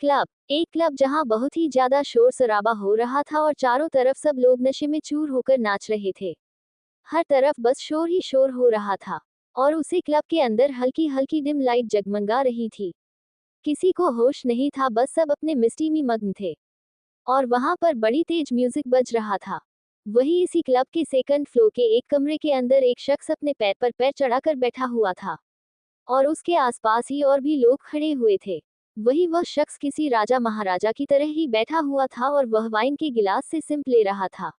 एक क्लब जहां बहुत ही ज्यादा शोर शराबा हो रहा था और चारों तरफ सब लोग नशे में चूर होकर नाच रहे थे। हर तरफ बस शोर ही शोर हो रहा था। और उसी क्लब के अंदर हल्की हल्की डिम लाइट जगमगा रही थी। किसी को होश नहीं था, बस सब अपने मिस्टी में मग्न थे। और वहां पर बड़ी तेज म्यूजिक बज रहा था। वही इसी क्लब के सेकंड फ्लोर के एक कमरे के अंदर एक शख्स अपने पैर पर पैर चढ़ाकर बैठा हुआ था। और उसके आसपास ही और भी लोग खड़े हुए थे। वही वह शख्स किसी राजा महाराजा की तरह ही बैठा हुआ था और वह वाइन के गिलास से सिप ले रहा था।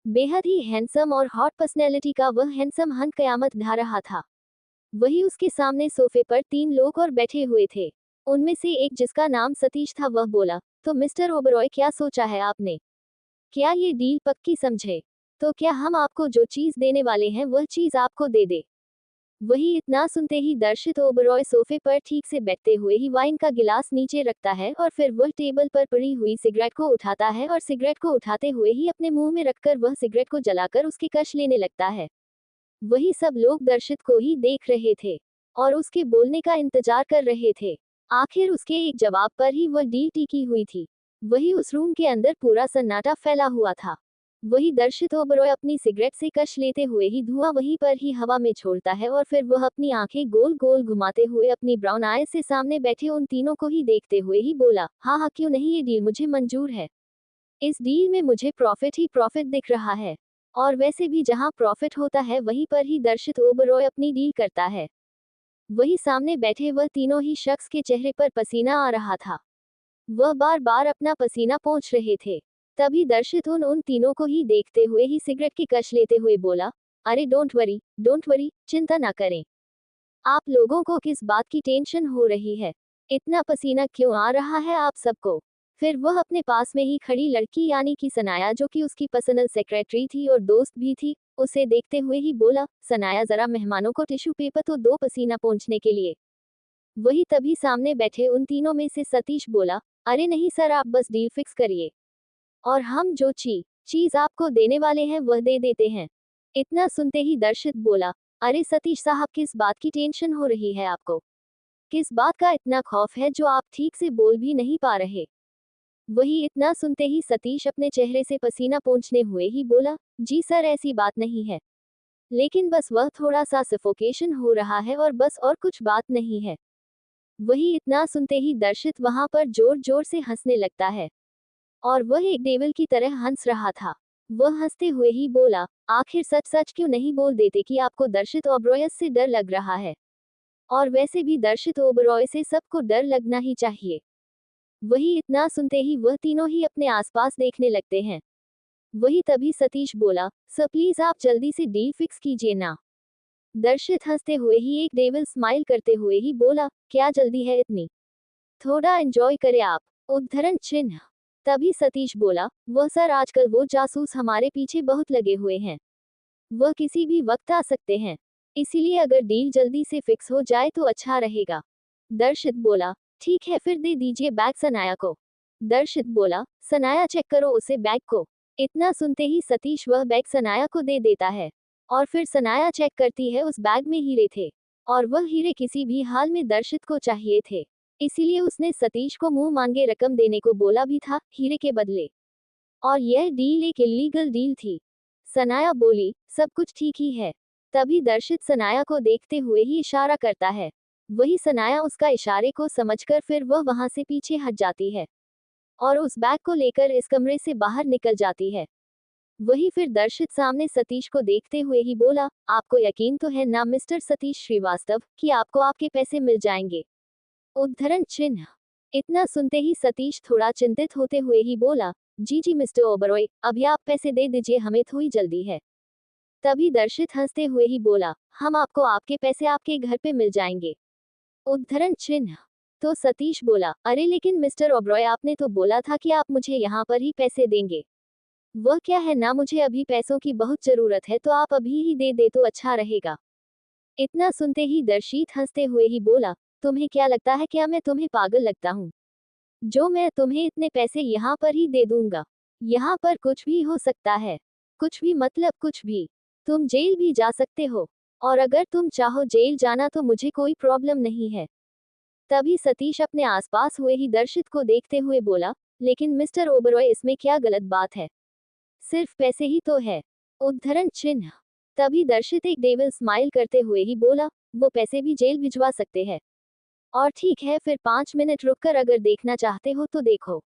बेहद ही हैंडसम और हॉट पर्सनैलिटी का वह हैंडसम हन कयामत ढा रहा था। वही उसके सामने सोफे पर 3 लोग और बैठे हुए थे। उनमें से एक, जिसका नाम सतीश था, वह बोला, तो मिस्टर ओबरॉय, क्या सोचा है आपने? क्या ये डील पक्की समझे? तो क्या हम आपको जो चीज देने वाले हैं वह चीज आपको दे दे? वही इतना सुनते ही दर्शित ओबरॉय सोफे पर ठीक से बैठते हुए ही वाइन का गिलास नीचे रखता है और फिर वह टेबल पर पड़ी हुई सिगरेट को उठाता है और सिगरेट को उठाते हुए ही अपने मुंह में रखकर वह सिगरेट को जलाकर उसकी कश लेने लगता है। वही सब लोग दर्शित को ही देख रहे थे और उसके बोलने का इंतजार कर रहे थे। आखिर उसके एक जवाब पर ही वह डील टिकी हुई थी। वही उस रूम के अंदर पूरा सन्नाटा फैला हुआ था। वही दर्शित ओबरॉय अपनी सिगरेट से कश लेते हुए ही धुआं वहीं पर ही हवा में छोड़ता है और फिर वह अपनी आंखें गोल गोल घुमाते हुए अपनी ब्राउन आईज से सामने बैठे उन तीनों को ही देखते हुए ही बोला, हाँ हाँ क्यों नहीं, ये डील मुझे मंजूर है। इस डील में मुझे प्रॉफिट ही प्रॉफिट दिख रहा है। और वैसे भी जहां प्रॉफिट होता है वहीं पर ही दर्शित ओबरॉय अपनी डील करता है। वही सामने बैठे वह तीनों ही शख्स के चेहरे पर पसीना आ रहा था। वह बार बार अपना पसीना पोंछ रहे थे। तभी दर्शित उन तीनों को ही देखते हुए ही सिगरेट की कश लेते हुए बोला, अरे डोंट वरी, चिंता ना करें। आप लोगों को किस बात की टेंशन हो रही है? इतना पसीना क्यों आ रहा है आप सबको? फिर वह अपने पास में ही खड़ी लड़की यानी कि सनाया, जो कि उसकी पर्सनल सेक्रेटरी थी और दोस्त भी थी, उसे देखते हुए ही बोला, सनाया जरा मेहमानों को टिश्यू पेपर तो दो पसीना पोंछने के लिए। वही तभी सामने बैठे उन तीनों में से सतीश बोला, अरे नहीं सर, आप बस डील फिक्स करिए और हम जो चीज आपको देने वाले हैं वह दे देते हैं। इतना सुनते ही दर्शित बोला, अरे सतीश साहब, किस बात की टेंशन हो रही है आपको? किस बात का इतना खौफ है जो आप ठीक से बोल भी नहीं पा रहे? वही इतना सुनते ही सतीश अपने चेहरे से पसीना पोंछने हुए ही बोला, जी सर, ऐसी बात नहीं है, लेकिन बस वह थोड़ा सा सफोकेशन हो रहा है और बस, और कुछ बात नहीं है। वही इतना सुनते ही दर्शित वहां पर जोर जोर से हंसने लगता है और वह एक डेविल की तरह हंस रहा था। वह हंसते हुए ही बोला, आखिर सच सच क्यों नहीं बोल देते कि आपको दर्शित ओबरॉय से डर लग रहा है? और वैसे भी दर्शित ओबरॉय से सबको डर लगना ही चाहिए। वही इतना सुनते ही वह तीनों ही अपने आसपास देखने लगते हैं। वही तभी सतीश बोला, सर प्लीज आप जल्दी से डील फिक्स कीजिए ना। दर्शित हंसते हुए ही एक डेविल स्माइल करते हुए ही बोला, क्या जल्दी है इतनी? थोड़ा एंजॉय करे आप। उद्धरण चिन्ह। तभी सतीश बोला, वह सर, आजकल वो जासूस हमारे पीछे बहुत लगे हुए हैं। वह किसी भी वक्त आ सकते हैं। इसीलिए अगर डील जल्दी से फिक्स हो जाए तो अच्छा रहेगा। दर्शित बोला, ठीक है, फिर दे दीजिए बैग सनाया को। दर्शित बोला, सनाया चेक करो उसे बैग को। इतना सुनते ही सतीश वह बैग सनाया को दे देता है और फिर सनाया चेक करती है, उस बैग में हीरे थे और वह हीरे किसी भी हाल में दर्शित को चाहिए थे। इसीलिए उसने सतीश को मुंह मांगे रकम देने को बोला भी था हीरे के बदले। और यह डील एक इलीगल डील थी। सनाया बोली, सब कुछ ठीक ही है। तभी दर्शित सनाया को देखते हुए ही इशारा करता है। वही सनाया उसका इशारे को समझकर फिर वह वहां से पीछे हट जाती है और उस बैग को लेकर इस कमरे से बाहर निकल जाती है। वही फिर दर्शित सामने सतीश को देखते हुए ही बोला, आपको यकीन तो है ना मिस्टर सतीश श्रीवास्तव कि आपको आपके पैसे मिल जाएंगे? उद्धरण चिन्ह। इतना सुनते ही सतीश थोड़ा चिंतित होते हुए ही बोला, जी जी मिस्टर ओबरॉय, अभी आप पैसे दे दीजिए, हमें थोड़ी जल्दी है। तभी दर्शित हंसते हुए ही बोला, हम आपको आपके पैसे आपके घर पे मिल जाएंगे। उद्धरण चिन्ह। तो सतीश बोला, अरे लेकिन मिस्टर ओबरॉय, आपने तो बोला था कि आप मुझे यहाँ पर ही पैसे देंगे। वह क्या है ना, मुझे अभी पैसों की बहुत जरूरत है, तो आप अभी ही दे दे तो अच्छा रहेगा। इतना सुनते ही दर्शित हंसते हुए ही बोला, तुम्हें क्या लगता है, क्या मैं तुम्हें पागल लगता हूँ जो मैं तुम्हें इतने पैसे यहाँ पर ही दे दूंगा? यहाँ पर कुछ भी हो सकता है। कुछ भी मतलब कुछ भी। तुम जेल भी जा सकते हो और अगर तुम चाहो जेल जाना तो मुझे कोई प्रॉब्लम नहीं है। तभी सतीश अपने आसपास हुए ही दर्शित को देखते हुए बोला, लेकिन मिस्टर ओबरॉय इसमें क्या गलत बात है? सिर्फ पैसे ही तो है। उद्धरण चिन्ह। तभी दर्शित एक डेविल स्माइल करते हुए ही बोला, वो पैसे भी जेल भिजवा सकते हैं। और ठीक है, फिर 5 मिनट रुककर अगर देखना चाहते हो तो देखो।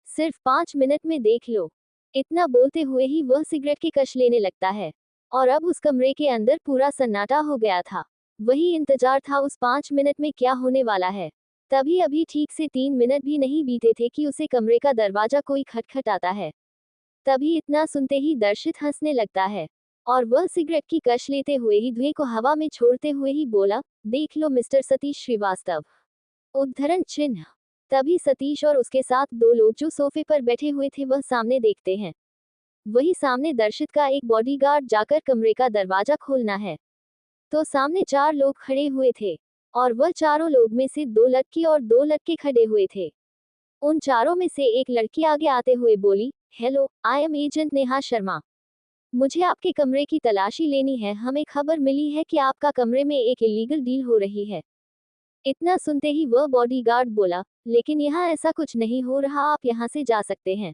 सिर्फ 5 मिनट में देख लो। इतना बोलते हुए ही वह सिगरेट की कश लेने लगता है। और अब उस कमरे के अंदर पूरा सन्नाटा हो गया था। वही इंतजार था उस 5 मिनट में क्या होने वाला है। तभी अभी ठीक से 3 मिनट भी नहीं बीते थे कि उसे कमरे का दरवाजा कोई खटखटाता है। तभी इतना सुनते ही दर्शित हंसने लगता है। और वह सिगरेट की कश लेते हुए ही धुएं को हवा में छोड़ते हुए ही बोला, देख लो मिस्टर सतीश श्रीवास्तव। उद्धरण चिन्ह। तभी सतीश और उसके साथ दो लोग जो सोफे पर बैठे हुए थे वह सामने देखते हैं। वही सामने दर्शित का एक बॉडीगार्ड जाकर कमरे का दरवाजा खोलना है। तो सामने 4 लोग खड़े हुए थे। और वह चारों लोग में से 2 लड़की और 2 लड़के खड़े हुए थे। उन चारों में से एक लड़की आगे आते हुए बोली, hello, I am agent Neha Sharma. मुझे आपके कमरे की तलाशी लेनी है। हमें खबर मिली है कि आपका कमरे में एक इलीगल डील हो रही है। इतना सुनते ही वह बॉडीगार्ड बोला, लेकिन यहाँ ऐसा कुछ नहीं हो रहा, आप यहाँ से जा सकते हैं।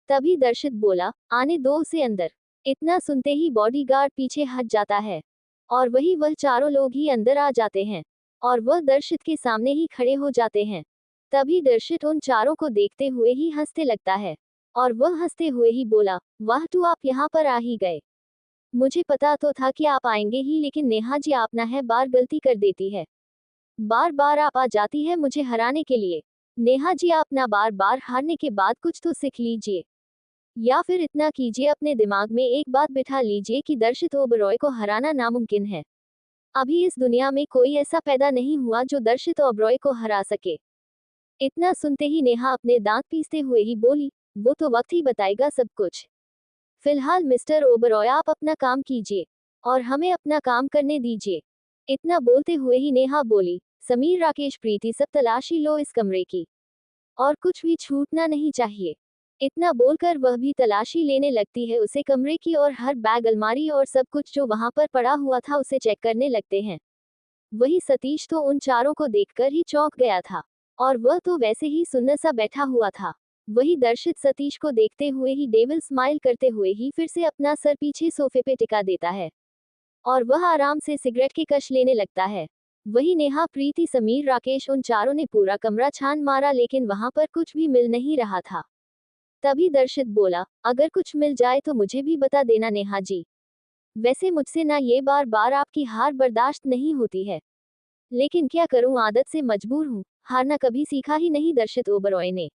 तभी दर्शित बोला, आने दो उसे अंदर। इतना सुनते ही बॉडीगार्ड पीछे हट जाता है। और वह चारों लोग ही अंदर आ जाते हैं। और वह दर्शित के सामने ही खड़े हो जाते हैं। तभी दर्शित उन चारों को देखते हुए ही हंसने लगता है। और वह हंसते हुए ही बोला, वाह तू आप यहाँ पर आ ही गए। मुझे पता तो था कि आप आएंगे ही, लेकिन नेहा जी आप ना है बार गलती कर देती है। बार बार आप आ जाती है मुझे हराने के लिए। नेहा जी आप ना बार बार हारने के बाद कुछ तो सीख लीजिए। या फिर इतना कीजिए, अपने दिमाग में एक बात बिठा लीजिए कि दर्शित ओबरॉय को हराना नामुमकिन है। अभी इस दुनिया में कोई ऐसा पैदा नहीं हुआ जो दर्शित ओबरॉय को हरा सके। इतना सुनते ही नेहा अपने दांत पीसते हुए ही बोली, वो तो वक्त ही बताएगा सब कुछ। फिलहाल मिस्टर ओबरॉय आप अपना काम कीजिए। और हमें अपना काम करने दीजिए। इतना बोलते हुए ही नेहा बोली, समीर राकेश प्रीति सब तलाशी लो इस कमरे की। और कुछ भी छूटना नहीं चाहिए। इतना बोलकर वह भी तलाशी लेने लगती है उसे कमरे की, और हर बैग, अलमारी और सब कुछ जो वहां पर पड़ा हुआ था उसे चेक करने लगते हैं। वही सतीश तो उन चारों को देखकर ही चौंक गया था। और वह तो वैसे ही सुन्न सा बैठा हुआ था। वही दर्शित सतीश को देखते हुए ही डेविल स्माइल करते हुए ही फिर से अपना सर पीछे सोफे पे टिका देता है। और वह आराम से सिगरेट की कश लेने लगता है। वही नेहा, प्रीति, समीर, राकेश उन चारों ने पूरा कमरा छान मारा, लेकिन वहां पर कुछ भी मिल नहीं रहा था। तभी दर्शित बोला, अगर कुछ मिल जाए तो मुझे भी बता देना नेहा जी। वैसे मुझसे ना ये बार बार आपकी हार बर्दाश्त नहीं होती है, लेकिन क्या करूं, आदत से मजबूर हूं। हारना कभी सीखा ही नहीं दर्शित ओबरॉय ने।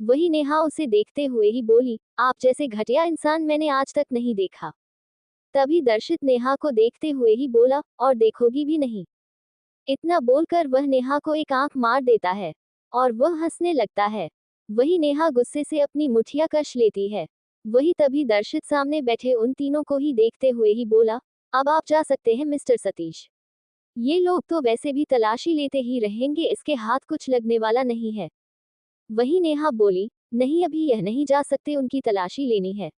वही नेहा उसे देखते हुए ही बोली, आप जैसे घटिया इंसान मैंने आज तक नहीं देखा। तभी दर्शित नेहा को देखते हुए ही बोला, और देखोगी भी नहीं। इतना बोलकर वह नेहा को एक आंख मार देता है। और वह हंसने लगता है। वही नेहा गुस्से से अपनी मुठिया कश लेती है। वही तभी दर्शित सामने बैठे उन तीनों को ही देखते हुए ही बोला, अब आप जा सकते हैं मिस्टर सतीश। ये लोग तो वैसे भी तलाशी लेते ही रहेंगे, इसके हाथ कुछ लगने वाला नहीं है। वही नेहा बोली, नहीं अभी यह नहीं जा सकते, उनकी तलाशी लेनी है।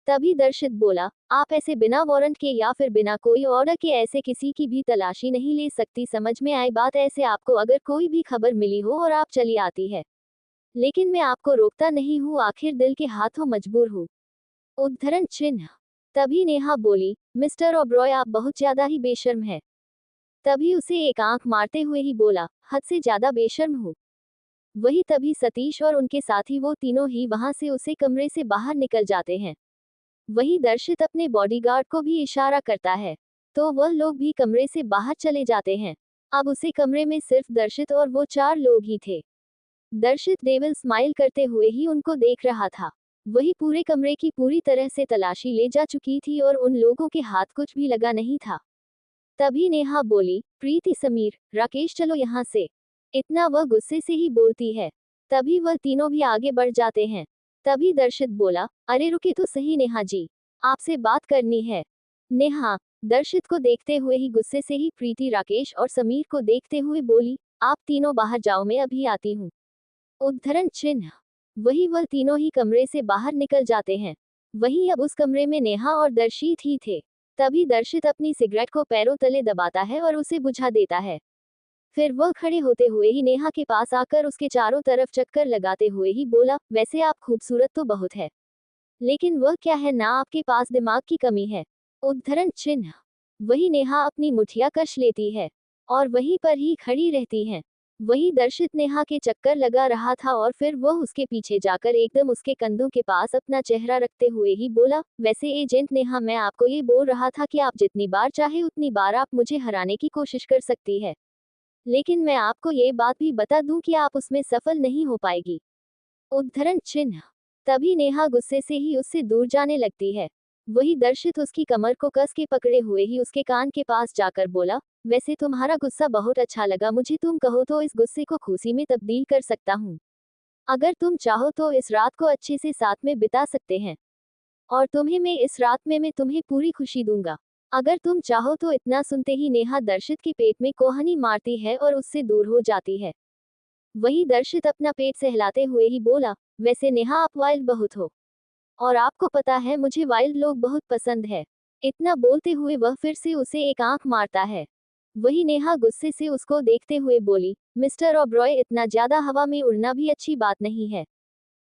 तभी दर्शित बोला, आप ऐसे बिना वारंट के या फिर बिना कोई ऑर्डर के ऐसे किसी की भी तलाशी नहीं ले सकती, समझ में आई बात? ऐसे आपको अगर कोई भी खबर मिली हो और आप चली आती है, लेकिन मैं आपको रोकता नहीं हूँ, आखिर दिल के हाथों मजबूर हूँ। उद्धरण चिन्ह। तभी नेहा बोली, मिस्टर ओबरॉय आप बहुत ज्यादा ही बेशर्म है। तभी उसे एक आंख मारते हुए ही बोला, हद से ज्यादा बेशर्म हूँ। वही तभी सतीश और उनके साथी वो तीनों ही वहां से उसे कमरे से बाहर निकल जाते हैं। वही दर्शित अपने बॉडीगार्ड को भी इशारा करता है। तो वह लोग भी कमरे से बाहर चले जाते हैं। अब उसे कमरे में सिर्फ दर्शित और वो 4 लोग ही थे। दर्शित डेविल स्माइल करते हुए ही उनको देख रहा था। वही पूरे कमरे की पूरी तरह से तलाशी ले जा चुकी थी और उन लोगों के हाथ कुछ भी लगा नहीं था। तभी नेहा बोली, प्रीति, समीर, राकेश चलो यहाँ से। इतना वह गुस्से से ही बोलती है। तभी वह तीनों भी आगे बढ़ जाते हैं। तभी दर्शित बोला, अरे रुके तो सही नेहा जी, आपसे बात करनी है। नेहा दर्शित को देखते हुए ही गुस्से से ही प्रीति, राकेश और समीर को देखते हुए बोली, आप तीनों बाहर जाओ, मैं अभी आती हूँ। उद्धरण चिन्ह। वही वह तीनों ही कमरे से बाहर निकल जाते हैं। वहीं अब उस कमरे में नेहा और दर्शित ही थे। तभी दर्शित अपनी सिगरेट को पैरों तले दबाता है और उसे बुझा देता है। फिर वह खड़े होते हुए ही नेहा के पास आकर उसके चारों तरफ चक्कर लगाते हुए ही बोला, वैसे आप खूबसूरत तो बहुत है, लेकिन वह क्या है ना, आपके पास दिमाग की कमी है। उद्धरण चिन्ह। वही नेहा अपनी मुठिया कस लेती है और वहीं पर ही खड़ी रहती है। वही दर्शित नेहा के चक्कर लगा रहा था और फिर वह उसके पीछे जाकर एकदम उसके कंधों के पास अपना चेहरा रखते हुए ही बोला, वैसे एजेंट नेहा, मैं आपको ये बोल रहा था कि आप जितनी बार चाहे उतनी बार आप मुझे हराने की कोशिश कर सकती है, लेकिन मैं आपको ये बात भी बता दूं कि आप उसमें सफल नहीं हो पाएगी। उद्धरण चिन्ह। तभी नेहा गुस्से से ही उससे दूर जाने लगती है। वही दर्शित उसकी कमर को कस के पकड़े हुए ही उसके कान के पास जाकर बोला, वैसे तुम्हारा गुस्सा बहुत अच्छा लगा मुझे, तुम कहो तो इस गुस्से को खुशी में तब्दील कर सकता हूँ। अगर तुम चाहो तो इस रात को अच्छे से साथ में बिता सकते हैं, और तुम्हें मैं इस रात में मैं तुम्हें पूरी खुशी दूंगा, अगर तुम चाहो तो। इतना सुनते ही नेहा दर्शित के पेट में कोहनी मारती है और उससे दूर हो जाती है। वही दर्शित अपना पेट सहलाते हुए ही बोला, वैसे नेहा आप वाइल्ड बहुत हो, और आपको पता है मुझे वाइल्ड लोग बहुत पसंद है। इतना बोलते हुए वह फिर से उसे एक आंख मारता है। वही नेहा गुस्से से उसको देखते हुए बोली, मिस्टर ओबरॉय, इतना ज्यादा हवा में उड़ना भी अच्छी बात नहीं है।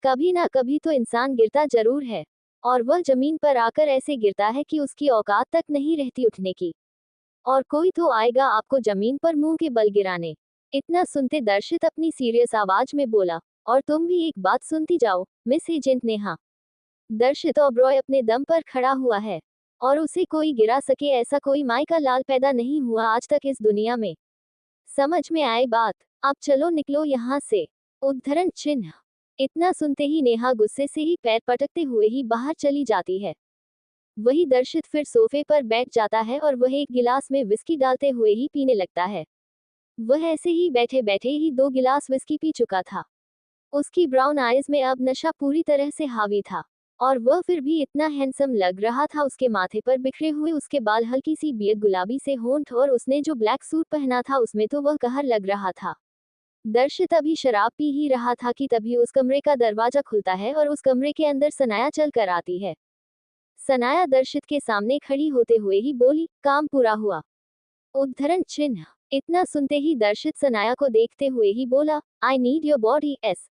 कभी ना कभी तो इंसान गिरता जरूर है, और वह जमीन पर आकर ऐसे गिरता है कि उसकी औकात तक नहीं रहती उठने की, और कोई तो आएगा आपको जमीन पर मुंह के बल गिराने। इतना सुनते दर्शित अपनी सीरियस आवाज में बोला, और तुम भी एक बात सुनती जाओ, मिस एजेंट नेहा। दर्शित ओबरॉय अपने दम पर खड़ा हुआ है, और उसे कोई गिरा सके ऐसा कोई माई का लाल पैदा नहीं हुआ आज तक इस दुनिया में। समझ में आए बात? अब चलो निकलो यहाँ से। उद्धरण चिन्ह। इतना सुनते ही नेहा गुस्से से ही पैर पटकते हुए ही बाहर चली जाती है। वही दर्शित फिर सोफे पर बैठ जाता है और वह एक गिलास में विस्की डालते हुए ही पीने लगता है। वह ऐसे ही बैठे बैठे ही 2 गिलास विस्की पी चुका था। उसकी ब्राउन आइज में अब नशा पूरी तरह से हावी था, और वह फिर भी इतना हैंडसम लग रहा था। उसके माथे पर बिखरे हुए उसके बाल, हल्की सी बियर्ड, गुलाबी से होंठ, और उसने जो ब्लैक सूट पहना था उसमें तो वह कहर लग रहा था। दर्शित अभी शराब पी ही रहा था कि तभी उस कमरे का दरवाजा खुलता है और उस कमरे के अंदर सनाया चल कर आती है। सनाया दर्शित के सामने खड़ी होते हुए ही बोली, काम पूरा हुआ। उद्धरण चिन्ह। इतना सुनते ही दर्शित सनाया को देखते हुए ही बोला, I need your body S